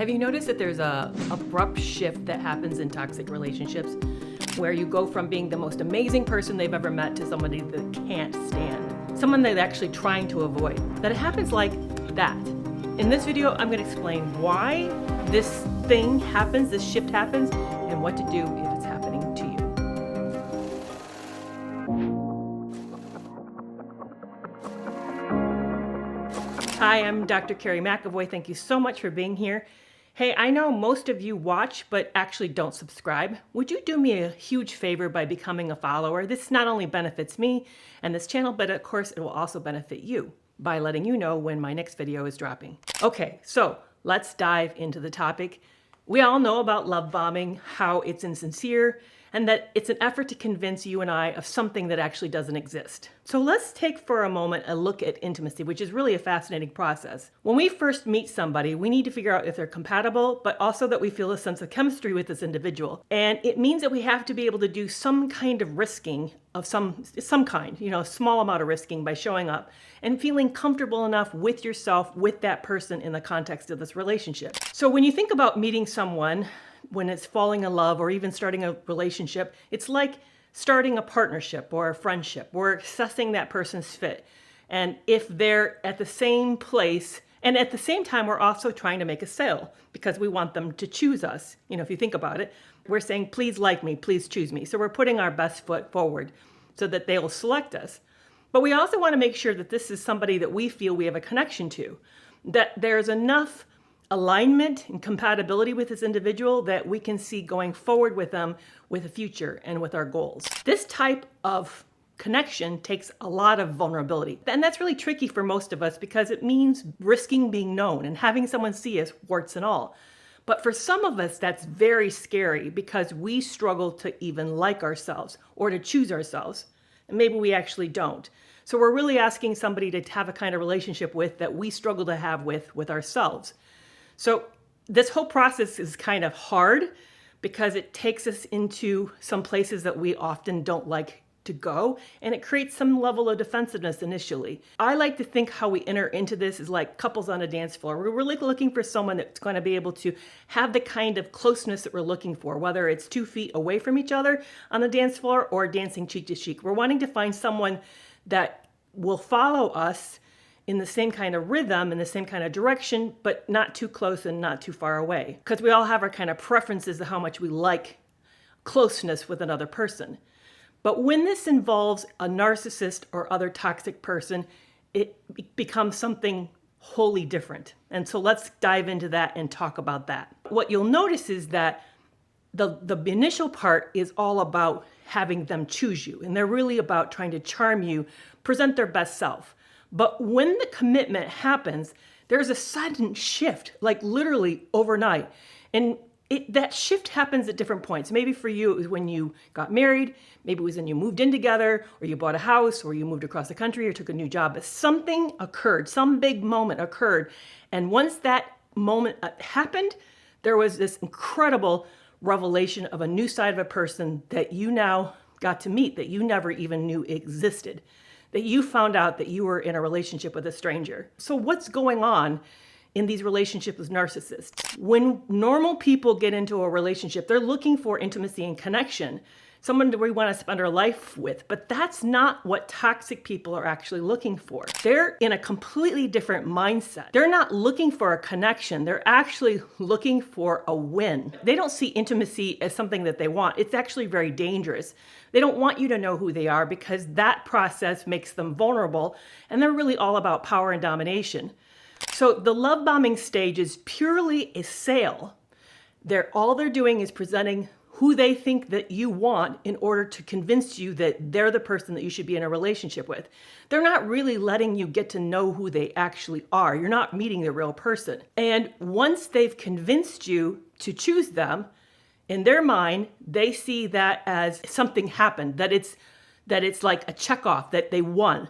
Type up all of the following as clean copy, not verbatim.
Have you noticed that there's a abrupt shift that happens in toxic relationships where you go from being the most amazing person they've ever met to somebody that can't stand, someone they're actually trying to avoid? That it happens like that. In this video, I'm going to explain why this thing happens, this shift happens, and what to do if it's happening to you. Hi, I'm Dr. Kerry McAvoy. Thank you so much for being here. Hey, I know most of you watch but actually don't subscribe. Would you do me a huge favor by becoming a follower? This not only benefits me and this channel, but of course it will also benefit you by letting you know when my next video is dropping. Okay, so let's dive into the topic. We all know about love bombing, how it's insincere, and that it's an effort to convince you and I of something that actually doesn't exist. So let's take for a moment a look at intimacy, which is really a fascinating process. When we first meet somebody, we need to figure out if they're compatible, but also that we feel a sense of chemistry with this individual. And it means that we have to be able to do some kind of risking of some kind, a small amount of risking by showing up and feeling comfortable enough with yourself, with that person in the context of this relationship. So when you think about meeting someone, when it's falling in love or even starting a relationship, it's like starting a partnership or a friendship. We're assessing that person's fit. And if they're at the same place, and at the same time, we're also trying to make a sale because we want them to choose us. If you think about it, we're saying, please like me, please choose me. So we're putting our best foot forward so that they will select us. But we also want to make sure that this is somebody that we feel we have a connection to, that there's enough alignment and compatibility with this individual that we can see going forward with them with a future and with our goals. This type of connection takes a lot of vulnerability. And that's really tricky for most of us because it means risking being known and having someone see us, warts and all. But for some of us, that's very scary because we struggle to even like ourselves or to choose ourselves. And maybe we actually don't. So we're really asking somebody to have a kind of relationship with that we struggle to have with ourselves. So this whole process is kind of hard because it takes us into some places that we often don't like to go, and it creates some level of defensiveness initially. I like to think how we enter into this is like couples on a dance floor. We're really looking for someone that's going to be able to have the kind of closeness that we're looking for, whether it's 2 feet away from each other on the dance floor or dancing cheek to cheek. We're wanting to find someone that will follow us in the same kind of rhythm, in the same kind of direction, but not too close and not too far away. Because we all have our kind of preferences of how much we like closeness with another person. But when this involves a narcissist or other toxic person, it becomes something wholly different. And so let's dive into that and talk about that. What you'll notice is that the initial part is all about having them choose you. And they're really about trying to charm you, present their best self. But when the commitment happens, there's a sudden shift, like literally overnight. And that shift happens at different points. Maybe for you, it was when you got married. Maybe it was when you moved in together, or you bought a house, or you moved across the country, or took a new job. But something occurred, some big moment occurred. And once that moment happened, there was this incredible revelation of a new side of a person that you now got to meet, that you never even knew existed. That you found out that you were in a relationship with a stranger. So what's going on in these relationships with narcissists? When normal people get into a relationship, they're looking for intimacy and connection, someone that we want to spend our life with. But that's not what toxic people are actually looking for. They're in a completely different mindset. They're not looking for a connection. They're actually looking for a win. They don't see intimacy as something that they want. It's actually very dangerous. They don't want you to know who they are because that process makes them vulnerable, and they're really all about power and domination. So the love bombing stage is purely a sale. All they're doing is presenting who they think that you want in order to convince you that they're the person that you should be in a relationship with. They're not really letting you get to know who they actually are. You're not meeting the real person. And once they've convinced you to choose them, in their mind, they see that as something happened, that it's like a checkoff, that they won.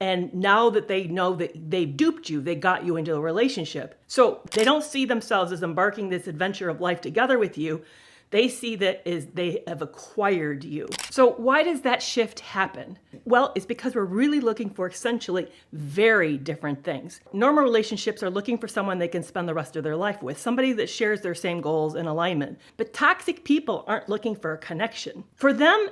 And now that they know that they've duped you, they got you into a relationship. So they don't see themselves as embarking this adventure of life together with you. They see that as they have acquired you. So why does that shift happen? Well, it's because we're really looking for essentially very different things. Normal relationships are looking for someone they can spend the rest of their life with, somebody that shares their same goals and alignment. But toxic people aren't looking for a connection. For them,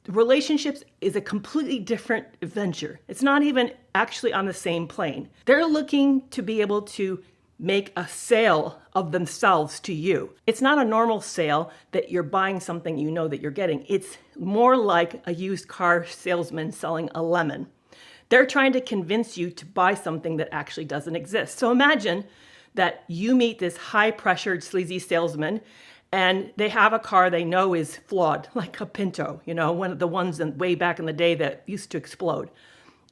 relationships is a completely different adventure. It's not even actually on the same plane. They're looking to be able to make a sale of themselves to you. It's not a normal sale that you're buying something you know that you're getting. It's more like a used car salesman selling a lemon. They're trying to convince you to buy something that actually doesn't exist. So imagine that you meet this high-pressured, sleazy salesman, and they have a car they know is flawed, like a Pinto, one of the ones way back in the day that used to explode.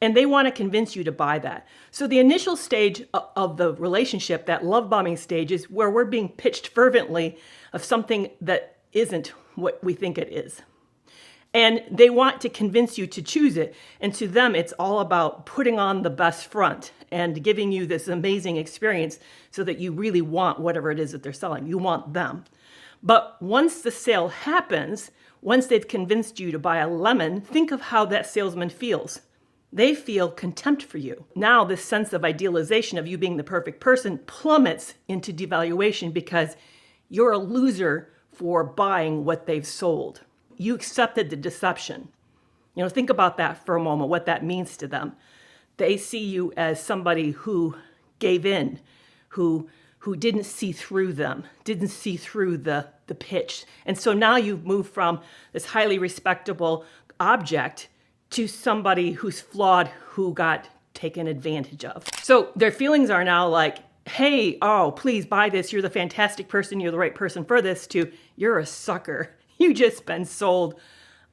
And they want to convince you to buy that. So the initial stage of the relationship, that love bombing stage, is where we're being pitched fervently of something that isn't what we think it is. And they want to convince you to choose it. And to them, it's all about putting on the best front and giving you this amazing experience so that you really want whatever it is that they're selling. You want them. But once the sale happens, once they've convinced you to buy a lemon, think of how that salesman feels. They feel contempt for you. Now this sense of idealization of you being the perfect person plummets into devaluation because you're a loser for buying what they've sold. You accepted the deception. Think about that for a moment, what that means to them. They see you as somebody who gave in, who didn't see through them, didn't see through the pitch. And so now you've moved from this highly respectable object to somebody who's flawed, who got taken advantage of. So their feelings are now like, hey, oh, please buy this. You're the fantastic person. You're the right person for this, to you're a sucker. You just been sold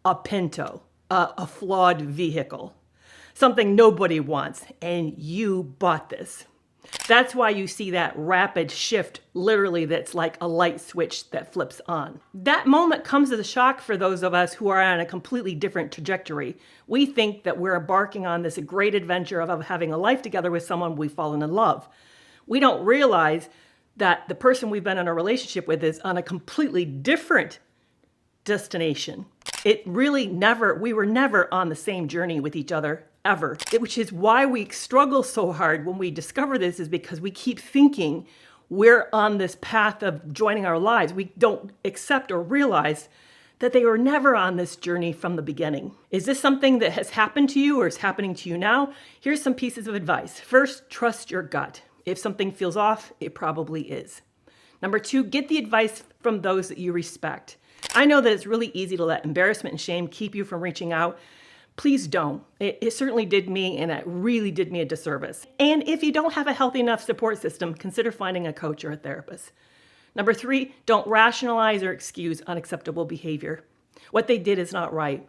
a Pinto, a flawed vehicle, something nobody wants, and you bought this. That's why you see that rapid shift, literally, that's like a light switch that flips on. That moment comes as a shock for those of us who are on a completely different trajectory. We think that we're embarking on this great adventure of having a life together with someone we've fallen in love. We don't realize that the person we've been in a relationship with is on a completely different destination. We were never on the same journey with each other ever, which is why we struggle so hard when we discover this, is because we keep thinking we're on this path of joining our lives. We don't accept or realize that they were never on this journey from the beginning. Is this something that has happened to you or is happening to you now? Here's some pieces of advice. First, trust your gut. If something feels off, it probably is. Number 2, get the advice from those that you respect. I know that it's really easy to let embarrassment and shame keep you from reaching out. Please don't. It certainly did me, and it really did me a disservice. And if you don't have a healthy enough support system, consider finding a coach or a therapist. Number 3, don't rationalize or excuse unacceptable behavior. What they did is not right.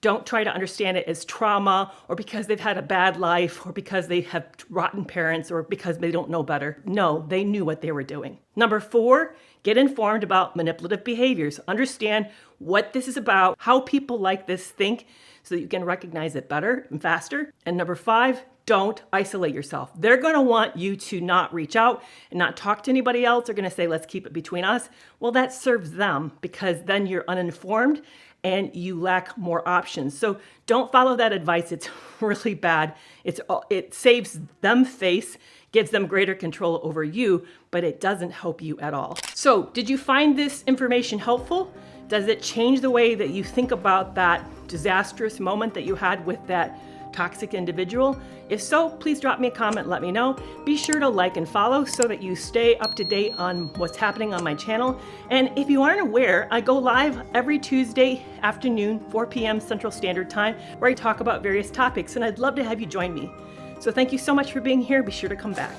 Don't try to understand it as trauma, or because they've had a bad life, or because they have rotten parents, or because they don't know better. No, they knew what they were doing. Number 4, get informed about manipulative behaviors. Understand what this is about, how people like this think, so that you can recognize it better and faster. And number 5, don't isolate yourself. They're going to want you to not reach out and not talk to anybody else. They're going to say, let's keep it between us. Well, that serves them, because then you're uninformed and you lack more options. So don't follow that advice. It's really bad. It saves them face, gives them greater control over you, but it doesn't help you at all. So did you find this information helpful? Does it change the way that you think about that disastrous moment that you had with that toxic individual? If so, please drop me a comment and let me know. Be sure to like and follow so that you stay up to date on what's happening on my channel. And if you aren't aware, I go live every Tuesday afternoon, 4 p.m. Central Standard Time, where I talk about various topics, and I'd love to have you join me. So thank you so much for being here. Be sure to come back.